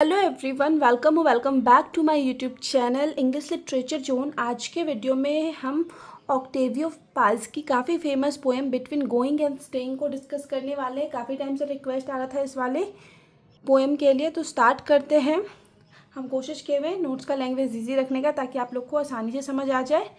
Hello everyone, welcome back to my YouTube channel English literature zone. आज के video में हम ऑक्टेवियो पाज की काफ़ी famous poem between going and staying को डिस्कस करने वाले हैं। काफ़ी टाइम से रिक्वेस्ट आ रहा था इस वाले पोएम के लिए, तो स्टार्ट करते हैं। हम कोशिश किए हुए नोट्स का लैंग्वेज ईजी रखने का ताकि आप लोग को आसानी से समझ आ जाए।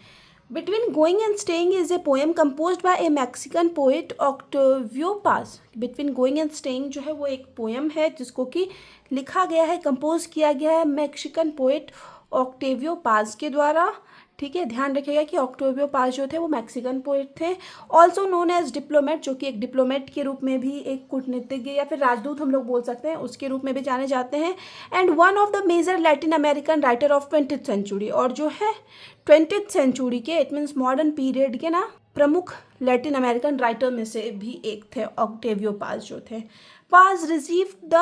Between going and staying is a poem composed bye A Mexican poet Octavio पाज। बिटवीन गोइंग एंड स्टेइंग जो है वो एक पोएम है जिसको कि लिखा गया है, कंपोज किया गया है मैक्सिकन पोएट ऑक्टेवियो पाज के द्वारा। ठीक है, ध्यान रखिएगा कि ऑक्टेवियो पाज जो थे वो मैक्सिकन पोएट थे। ऑल्सो नोन एज डिप्लोमेट, जो कि एक डिप्लोमेट के रूप में भी, एक कूटनीतिज्ञ या फिर राजदूत हम लोग बोल सकते हैं, उसके रूप में भी जाने जाते हैं। And one of the major Latin American writer of 20th century, और जो है 20th सेंचुरी के, इट मीन्स मॉडर्न पीरियड के ना प्रमुख लैटिन अमेरिकन राइटर में से भी एक थे ऑक्टेवियो पाज जो थे। Paz receive the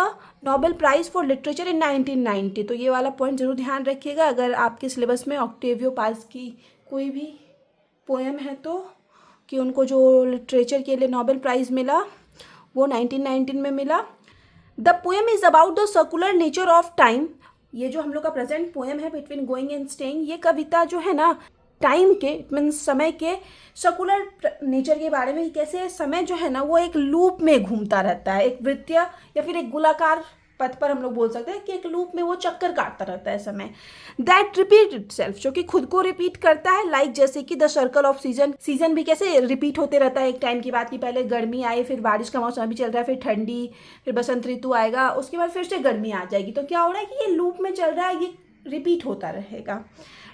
Nobel prize for literature in 1990। तो ये वाला पॉइंट जरूर ध्यान रखिएगा अगर आपके सिलेबस में ऑक्टेवियो पाज की कोई भी पोएम है तो, कि उनको जो लिटरेचर के लिए नोबेल प्राइज़ मिला वो 1919 में मिला। The poem is about the circular nature of time. ये जो हम लोग का प्रेजेंट पोएम है बिटवीन गोइंग एंड स्टेइंग, ये कविता जो है ना टाइम के, इट मीन्स समय के सर्कुलर नेचर के बारे में, कैसे समय जो है ना वो एक लूप में घूमता रहता है, एक वृत्तीय या फिर एक गोलाकार पथ पर हम लोग बोल सकते हैं कि एक लूप में वो चक्कर काटता रहता है समय। दैट रिपीट इटसेल्फ, जो कि खुद को रिपीट करता है, लाइक जैसे कि the circle off season. Season भी कैसे रिपीट होते रहता है एक टाइम की बात, की पहले गर्मी आए, फिर बारिश का मौसम भी चल रहा है, फिर ठंडी, फिर बसंत ऋतु आएगा, उसके बाद फिर से गर्मी आ जाएगी। तो क्या हो रहा है कि ये लूप में चल रहा है, ये रिपीट होता रहेगा।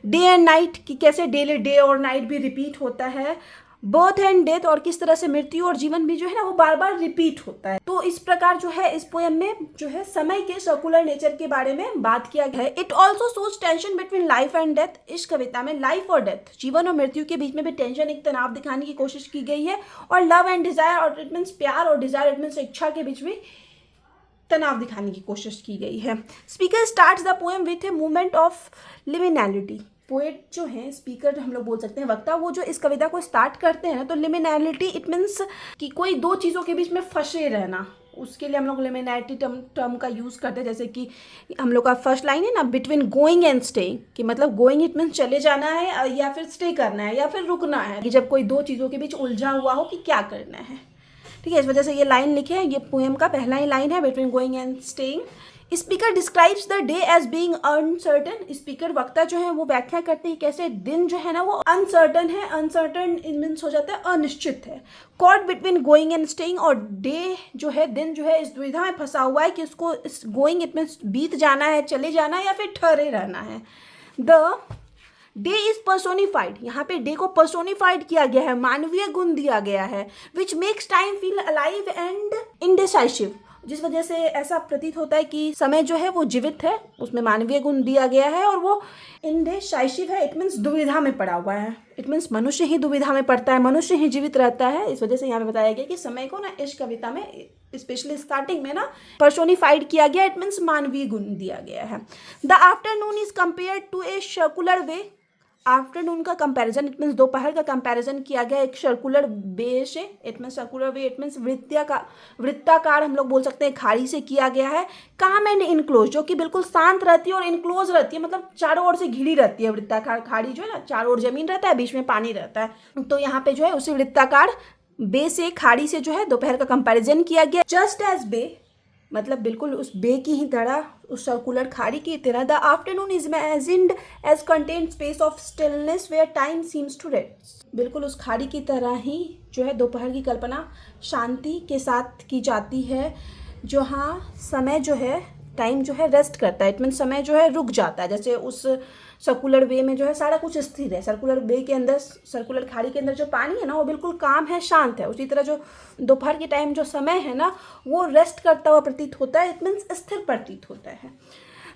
डे एंड नाइट, कि कैसे डेली डे और नाइट भी रिपीट होता है। बर्थ एंड डेथ, और किस तरह से मृत्यु और जीवन भी जो है ना वो बार बार रिपीट होता है। तो इस प्रकार जो है इस पोएम में जो है समय के सर्कुलर नेचर के बारे में बात किया गया है। It also shows tension between life and death. इस कविता में लाइफ और डेथ, जीवन और मृत्यु के बीच में भी टेंशन, एक तनाव दिखाने की कोशिश की गई है। और लव एंड डिजायर, और इट मीन्स प्यार, और डिजायर इट मीन्स इच्छा के बीच में तनाव दिखाने की कोशिश की गई है। Speaker starts the poem with a movement of liminality. Poet जो है, स्पीकर हम लोग बोल सकते हैं, वक्ता, वो जो इस कविता को स्टार्ट करते हैं ना, तो लिमिनैलिटी इट मीन्स कि कोई दो चीज़ों के बीच में फंसे रहना, उसके लिए हम लोग लिमिनैलिटी टर्म का यूज़ करते हैं। जैसे कि हम लोग का फर्स्ट लाइन है ना, बिटवीन गोइंग एंड स्टेइंग, कि मतलब गोइंग इट मीन्स चले जाना है, या फिर स्टे करना है, या फिर रुकना है, कि जब कोई दो चीज़ों के बीच उलझा हुआ हो कि क्या करना है। ठीक है, इस वजह से ये लाइन लिखे हैं। ये पोएम का पहला ही लाइन है, between going and staying. Speaker describes the day as being uncertain. Speaker, वक्ता जो है वो व्याख्या करते हैं कैसे दिन जो है ना वो अनसर्टन है। अनसर्टन मीन्स हो जाता है अनिश्चित है। Caught between going and staying, और डे जो है, दिन जो है इस दुविधा में फंसा हुआ है कि उसको इस गोइंग इट मीन्स बीत जाना है, चले जाना है, या फिर ठहरे रहना है। द डे इज पर्सोनिफाइड, यहाँ पे डे को पर्सोनिफाइड किया गया है, मानवीय गुण दिया गया है। Which makes time feel alive and indecisive, जिस वजह से ऐसा प्रतीत होता है कि समय जो है वो जीवित है, उसमें मानवीय गुण दिया गया है, और वो इनडिसाइसिव है, इट मीन्स दुविधा में पड़ा हुआ है। इट मीन्स मनुष्य ही दुविधा में पड़ता है, मनुष्य ही जीवित रहता है। इस वजह से यहाँ पे बताया गया कि समय को ना इस कविता में स्पेशली स्टार्टिंग में ना पर्सोनिफाइड किया गया, इट मीन्स मानवीय गुण दिया गया है। The afternoon is compared to a circular way. Afternoon का कंपैरिजन, इट मीन्स दोपहर का कंपैरिजन किया गया एक सर्कुलर वे से। It means circular way, it means वृत्ताकार हम लोग बोल सकते हैं, खाड़ी से किया गया है। काम एंड इनक्लोज, जो कि बिल्कुल शांत रहती है और इनक्लोज रहती है, मतलब चारों ओर से घिरी रहती है। वृत्ताकार खाड़ी जो है ना, चारों ओर जमीन रहता है, बीच में पानी रहता है। तो यहाँ पे जो है उसी वृत्ताकार बे से, खाड़ी से जो है दोपहर का कंपैरिजन किया गया। जस्ट एज बे, मतलब बिल्कुल उस बे की ही तरह, उस सर्कुलर खाड़ी की तरह। The afternoon is imagined as content space of stillness where time seems to rest. बिल्कुल उस खाड़ी की तरह ही जो है दोपहर की कल्पना शांति के साथ की जाती है, जहाँ समय जो है, टाइम जो है रेस्ट करता है, इट मीन समय जो है रुक जाता है। जैसे उस सर्कुलर वे में जो है सारा कुछ स्थिर है, सर्कुलर वे के अंदर, सर्कुलर खाड़ी के अंदर जो पानी है ना वो बिल्कुल काम है, शांत है। उसी तरह जो दोपहर के टाइम जो समय है ना वो रेस्ट करता हुआ प्रतीत होता है, इट मीन्स स्थिर प्रतीत होता है।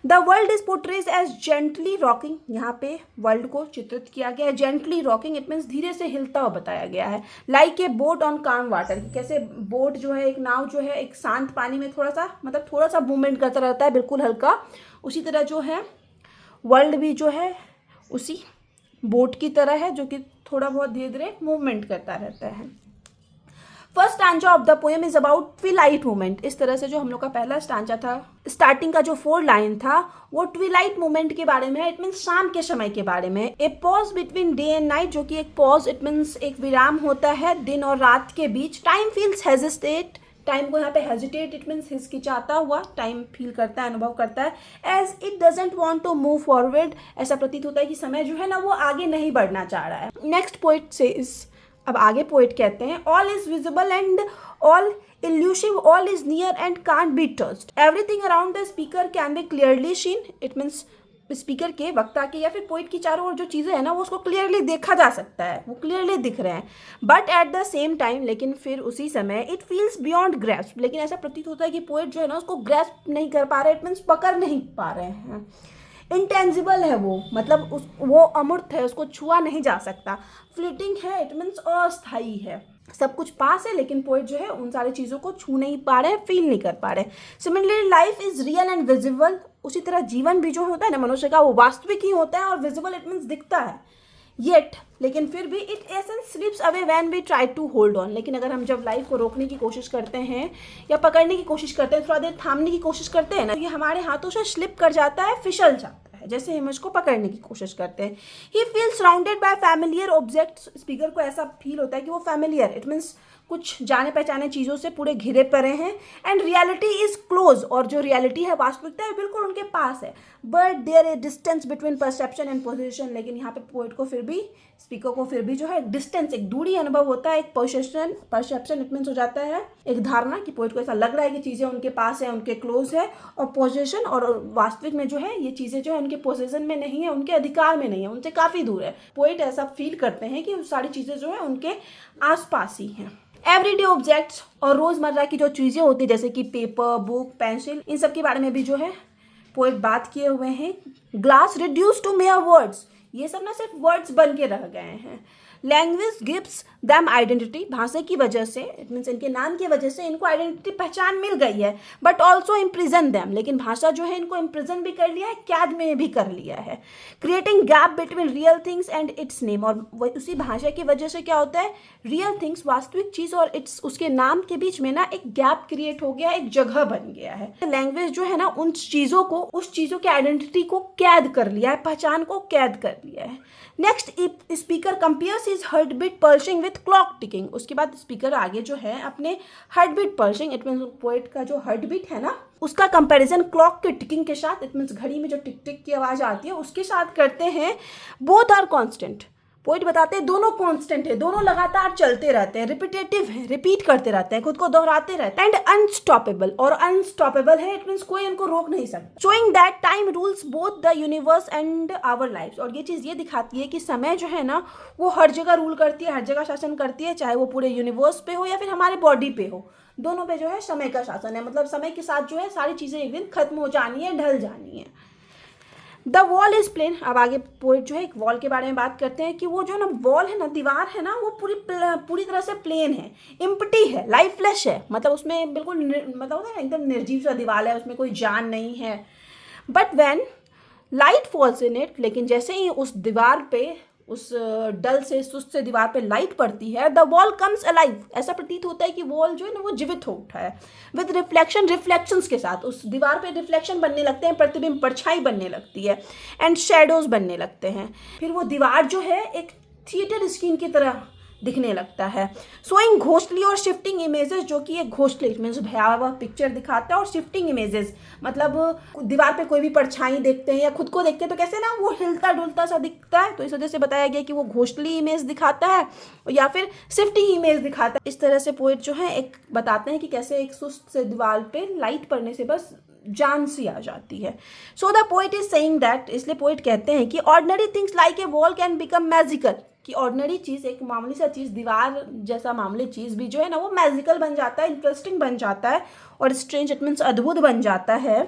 The world is portrays as gently rocking, यहाँ पे वर्ल्ड को चित्रित किया गया है जेंटली रॉकिंग, इट मीन्स धीरे से हिलता हुआ बताया गया है। लाइक ए बोट ऑन काम वाटर, कैसे बोट जो है, एक नाव जो है एक शांत पानी में थोड़ा सा, मतलब थोड़ा सा मूवमेंट करता रहता है, बिल्कुल हल्का। उसी तरह जो है वर्ल्ड भी जो है उसी बोट की तरह है, जो कि थोड़ा बहुत धीरे धीरे मूवमेंट करता रहता है। First stanza of the poem is about Twilight moment. इस तरह से जो हम लोग का पहला स्टांजा था, स्टार्टिंग का जो 4 लाइन था वो ट्विलाइट मोमेंट के बारे में है। इट मीन्स शाम के समय के बारे में। A pause between day and night, जो कि एक पॉज इट मीन्स एक विराम होता है दिन और रात के बीच। टाइम फील्स हेजिटेट, टाइम को यहाँ पे हेजिटेट इट मीन्स हिचकिचाता हुआ टाइम फील करता है, अनुभव करता है। As it doesn't want to move forward, ऐसा प्रतीत होता है कि समय जो है ना वो आगे नहीं बढ़ना चाह रहा है। नेक्स्ट पोइट सेज, अब आगे पोइट कहते हैं, all is visible and all elusive, all is near and can't be touched, everything around the speaker can be clearly seen. It means speaker के, वक्ता के या फिर पोइट की चारों ओर जो चीज़ें हैं ना वो उसको क्लियरली देखा जा सकता है, वो क्लियरली दिख रहे हैं। But at the same time, लेकिन फिर उसी समय, इट फील्स बियॉन्ड ग्रैस्प, लेकिन ऐसा प्रतीत होता है कि पोइट जो है ना उसको ग्रैस्प नहीं कर पा रहे, इट मीन्स पकड़ नहीं पा रहे हैं। इंटेंजिबल है वो, मतलब वो अमूर्त है, उसको छुआ नहीं जा सकता। फ्लिटिंग है, इट मीन्स अस्थायी है। सब कुछ पास है लेकिन पोइट जो है उन सारी चीज़ों को छू नहीं पा रहे, फील नहीं कर पा रहे। Similarly life is real and visible, उसी तरह जीवन भी जो होता है ना मनुष्य का वो वास्तविक ही होता है और विजिबल इट मीन्स दिखता है। येट, लेकिन फिर भी it essence slips away when we try to hold on, लेकिन अगर हम जब लाइफ को रोकने की कोशिश करते हैं या पकड़ने की कोशिश करते हैं, थोड़ा देर थामने की कोशिश करते हैं ना, ये हमारे हाथों से स्लिप कर जाता है, फिसल जाता है, जैसे हम इसको पकड़ने की कोशिश करते हैं। He feel surrounded by familiar objects, speaker को ऐसा फील होता है कि वो फैमिलियर इट मीन्स कुछ जाने पहचाने चीज़ों से पूरे घिरे पड़े हैं। एंड रियलिटी इज क्लोज, और जो रियलिटी है, वास्तविकता है, बिल्कुल उनके पास है। But there a distance between perception and position, लेकिन यहाँ पे पोइट को फिर भी, स्पीकर को फिर भी जो है डिस्टेंस, एक दूरी अनुभव होता है। एक परसेप्शन इट मीन्स हो जाता है एक धारणा कि पोइट को ऐसा लग रहा है कि चीज़ें उनके पास है, उनके क्लोज है। और पोजिशन और वास्तविक में जो है ये चीज़ें जो है उनके पोजिशन में नहीं है, उनके अधिकार में नहीं है, उनसे काफ़ी दूर है। पोइट ऐसा फील करते हैं कि सारी चीज़ें जो है उनके आसपास ही हैं। एवरीडे ऑब्जेक्ट्स, और रोज़मर्रा की जो चीज़ें होती है जैसे कि पेपर, बुक, पेंसिल, इन सब के बारे में भी जो है पोइट बात किए हुए हैं। Glass reduce to mere words, ये सब ना सिर्फ वर्ड्स बन के रह गए हैं। लैंग्वेज गिव्स दैम आइडेंटिटी, भाषा की वजह से इट मीन्स इनके नाम की वजह से इनको आइडेंटिटी, पहचान मिल गई है। बट ऑल्सो इम्प्रिजन दैम, लेकिन भाषा जो है इनको इम्प्रिजन भी कर लिया है, कैद में भी कर लिया है। Creating gap between real things and it's name, और उसी भाषा की वजह से क्या होता है, रियल थिंग्स, वास्तविक चीज़ और इट्स, उसके नाम के बीच में ना एक गैप क्रिएट हो गया, एक जगह बन गया है। लैंग्वेज जो है ना उन चीज़ों को, उस चीज़ों की आइडेंटिटी को कैद कर लिया है, पहचान को कैद कर लिया है। Next, speaker compares his heart beat pulsing with clock ticking, उसके बाद स्पीकर आगे जो है अपने heart beat pulsing, it means poet का जो हार्ट बीट है ना उसका कंपैरिजन क्लॉक के टिकिंग के साथ, इट मीन्स घड़ी में जो टिक टिक की आवाज़ आती है उसके साथ करते हैं। बोथ आर कॉन्स्टेंट, पोइट बताते हैं दोनों कांस्टेंट है, दोनों लगातार चलते रहते हैं, रिपीटेटिव है, रिपीट करते रहते हैं, खुद को दोहराते रहते हैं। एंड अनस्टॉपेबल, और अनस्टॉपेबल है इट मीन्स कोई इनको रोक नहीं सकता। Showing that time rules both the universe and our lifes, और ये चीज़ ये दिखाती है कि समय जो है ना वो हर जगह रूल करती है, हर जगह शासन करती है, चाहे वो पूरे यूनिवर्स पे हो या फिर हमारे बॉडी पे हो, दोनों पे जो है समय का शासन है। मतलब समय के साथ जो है सारी चीज़ें एक दिन खत्म हो जानी है, ढल जानी है। द वॉल इज प्लेन, अब आगे पोइट जो है एक वॉल के बारे में बात करते हैं कि वो जो ना वॉल है ना, दीवार है ना, वो पूरी तरह से प्लेन है, इम्पटी है, लाइफलेस है, मतलब उसमें बिल्कुल मतलब होता है ना एकदम निर्जीव सा दीवार है, उसमें कोई जान नहीं है। But when light falls in it, लेकिन जैसे ही उस दीवार पे, उस डल से सुस्त से दीवार पे लाइट पड़ती है, द वॉल कम्स अलाइव, ऐसा प्रतीत होता है कि वॉल जो है ना वो जीवित हो उठा है। विद रिफ्लेक्शन, रिफ्लेक्शंस के साथ उस दीवार पे रिफ्लेक्शन बनने लगते हैं, प्रतिबिंब, परछाई बनने लगती है। एंड शेडोज बनने लगते हैं। फिर वो दीवार जो है एक थिएटर स्क्रीन की तरह दिखने लगता है। शोइंग घोस्टली और शिफ्टिंग इमेजेस, जो कि एक घोस्टली मीन्स भयावह पिक्चर दिखाता है, और शिफ्टिंग इमेजेस मतलब दीवार पे कोई भी परछाई देखते हैं या खुद को देखते हैं तो कैसे ना वो हिलता डुलता सा दिखता है, तो इस वजह से बताया गया कि वो घोस्टली इमेज दिखाता है या फिर शिफ्टिंग इमेज दिखाता है। इस तरह से पोइट जो है एक बताते हैं कि कैसे एक सुस्त से दीवार पे लाइट पड़ने से बस जान सी आ जाती है। So the poet is saying that, इसलिए पोइट कहते हैं कि ordinary things like a wall can become magical, कि ऑर्डिनरी चीज़, एक मामूली सा चीज़, दीवार जैसा मामूली चीज़ भी जो है ना वो मैजिकल बन जाता है, इंटरेस्टिंग बन जाता है, और स्ट्रेंज इट मीन्स अद्भुत बन जाता है।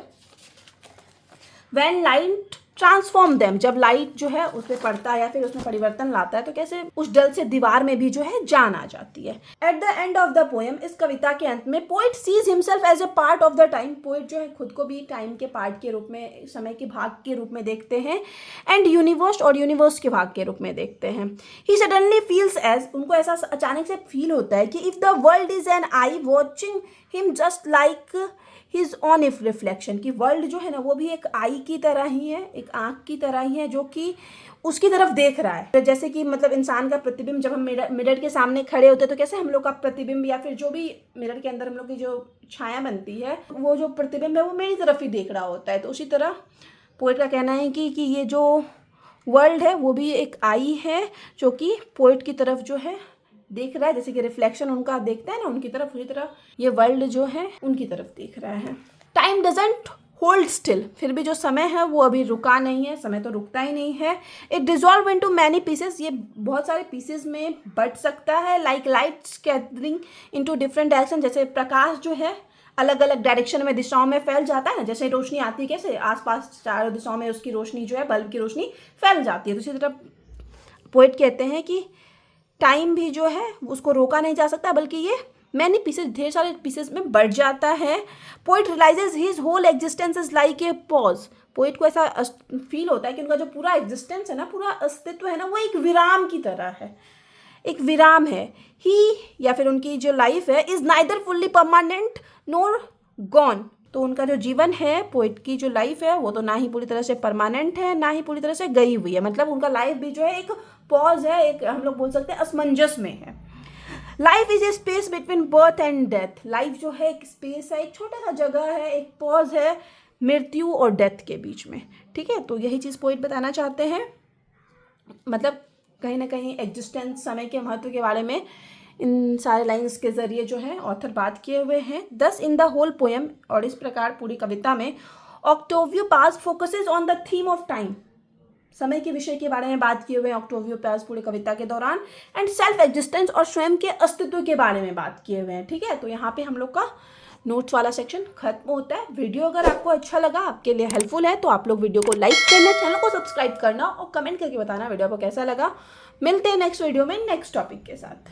व्हेन लाइट ट्रांसफॉर्म देम, जब लाइट जो है उस पर पड़ता है या फिर उसमें परिवर्तन लाता है तो कैसे उस डल से दीवार में भी जो है जान आ जाती है। At the end of the poem, इस कविता के अंत में, poet sees himself as a part of the time, poet जो है खुद को भी टाइम के पार्ट के रूप में, समय के भाग के रूप में देखते हैं, एंड यूनिवर्स, और यूनिवर्स के भाग के रूप में देखते हैं। ही सडनली फील्स एज, उनको ऐसा अचानक से फील होता है कि if the world is an I watching him just like his on if reflection, कि वर्ल्ड जो है ना वो भी एक आई की तरह ही है, एक आँख की तरह ही है जो कि उसकी तरफ देख रहा है। जैसे कि मतलब इंसान का प्रतिबिंब, जब हम मिरर के सामने खड़े होते हैं तो कैसे हम लोग का प्रतिबिंब या फिर जो भी मिरर के अंदर हम लोग की जो छाया बनती है, वो जो प्रतिबिंब है वो मेरी तरफ ही देख रहा होता है। तो उसी तरह पोएट का कहना है कि ये जो वर्ल्ड है वो भी एक आई है जो कि पोएट की तरफ जो है देख रहा है, जैसे कि रिफ्लेक्शन उनका देखता है ना उनकी तरफ, उसी तरह ये वर्ल्ड जो है उनकी तरफ देख रहा है। टाइम डजंट होल्ड स्टिल, फिर भी जो समय है वो अभी रुका नहीं है, समय तो रुकता ही नहीं है। It dissolve into many pieces, ये बहुत सारे पीसेस में बट सकता है। Like light scattering into different direction, जैसे प्रकाश जो है अलग अलग डायरेक्शन में, दिशाओं में फैल जाता है ना, जैसे रोशनी आती है कैसे आसपास चारों दिशाओं में उसकी रोशनी जो है, बल्ब की रोशनी फैल जाती है। तो इसी तरह पोएट कहते हैं कि टाइम भी जो है उसको रोका नहीं जा सकता, बल्कि ये मैनी पीसेस, ढेर सारे पीसेस में बढ़ जाता है। Poet realizes his whole existence is like a pause, poet को ऐसा फील होता है कि उनका जो पूरा एग्जिस्टेंस है ना, पूरा अस्तित्व है ना, वो एक विराम की तरह है, एक विराम है। ही या फिर उनकी जो लाइफ है is neither fully permanent NOR gone, तो उनका जो जीवन है, पोइट की जो लाइफ है वो तो ना ही पूरी तरह से परमानेंट है ना ही पूरी तरह से गई हुई है, मतलब उनका लाइफ भी जो है एक पॉज है, एक हम लोग बोल सकते हैं असमंजस में है। Life is a space between birth and death, life जो है एक स्पेस है, एक छोटा सा जगह है, एक पॉज है मृत्यु और डेथ के बीच में। ठीक है, तो यही चीज़ पोइट बताना चाहते हैं, मतलब कहीं ना कहीं एग्जिस्टेंस, समय के महत्व के बारे में इन सारे लाइंस के ज़रिए जो है ऑथर बात किए हुए हैं। दस इन द होल पोएम, और इस प्रकार पूरी कविता में ऑक्टेवियो पाज focuses on the theme of time, समय के विषय के बारे में बात किए हुए हैं ऑक्टेवियो पाज पूरी कविता के दौरान, एंड सेल्फ एग्जिस्टेंस, और स्वयं के अस्तित्व के बारे में बात किए हुए हैं। ठीक है, तो यहाँ पे हम लोग का नोट्स वाला सेक्शन खत्म होता है। वीडियो अगर आपको अच्छा लगा, आपके लिए हेल्पफुल है, तो आप लोग वीडियो को लाइक करना, चैनल को सब्सक्राइब करना और कमेंट करके बताना वीडियो को कैसा लगा। मिलते हैं नेक्स्ट वीडियो में नेक्स्ट टॉपिक के साथ।